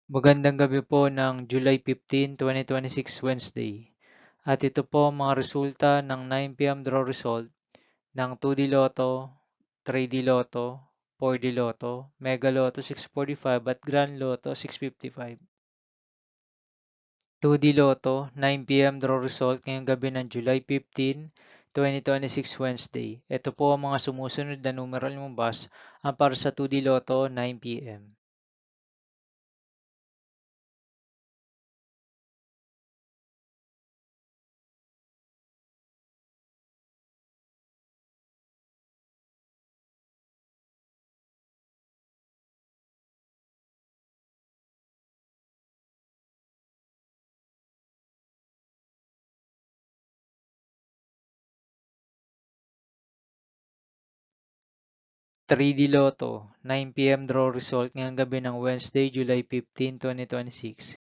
Magandang gabi po ng July 15, 2026 Wednesday. At ito po ang mga resulta ng 9 p.m. draw result ng 2D Lotto, 3D Lotto, 4D Lotto, Mega Lotto 645 at Grand Lotto 655. 2D Lotto, 9 p.m. draw result ngayong gabi ng July 15, 2026 Wednesday. Ito po ang mga sumusunod na numeral lumabas ang para sa 2D Lotto 9 p.m. 3D Lotto, 9 p.m. draw result ngayong gabi ng Wednesday, July 15, 2026.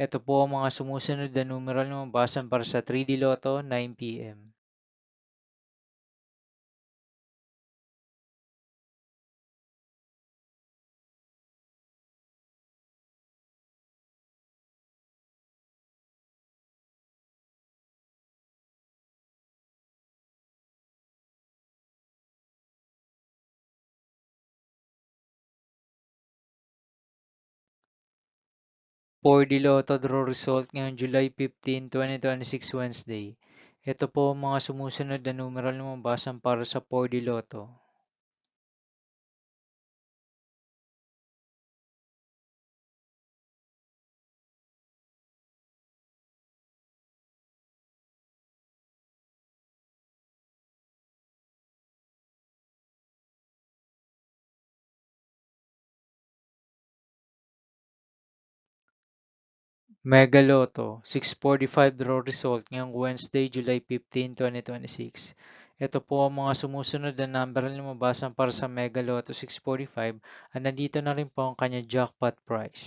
Ito po ang mga sumusunod na numeral na mabasan para sa 3D Lotto, 9 p.m. For the Lotto draw result ngayong July 15, 2026 Wednesday. Ito po ang mga sumusunod na numeral na mabasan para sa 4D Lotto. Mega Lotto, 645 draw result ngayong Wednesday, July 15, 2026. Ito po ang mga sumusunod na number na lumabasan para sa Mega Lotto 645 at nandito na rin po ang kanya jackpot price.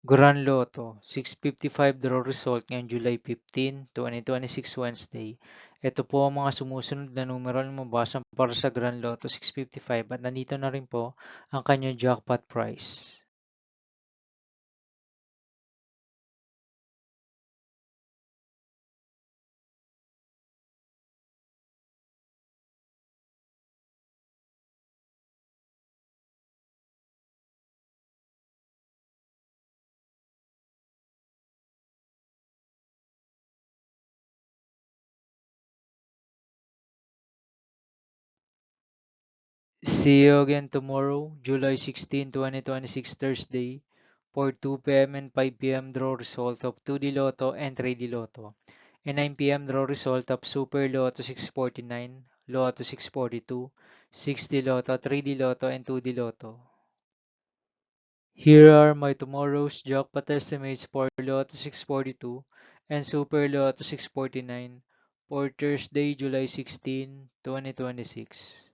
Grand Lotto, 655 draw result ngayong July 15, 2026 Wednesday. Ito po ang mga sumusunod na numero na mabasan para sa Grand Lotto 655 at nandito na rin po ang kanyang jackpot price. See you again tomorrow, July 16, 2026 Thursday for 2 p.m. and 5 p.m. draw result of 2D Lotto and 3D Lotto and 9 p.m. draw result of Super Lotto 649, Lotto 642, 6D Lotto, 3D Lotto, and 2D Lotto. Here are my tomorrow's jackpot estimates for Lotto 642 and Super Lotto 649 for Thursday, July 16, 2026.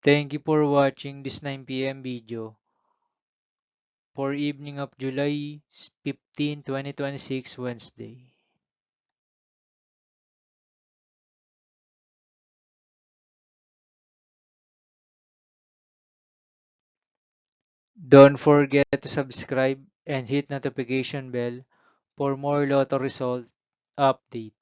Thank you for watching this 9 p.m. video for evening of July 15, 2026 Wednesday. Don't forget to subscribe and hit notification bell for more Lotto result update.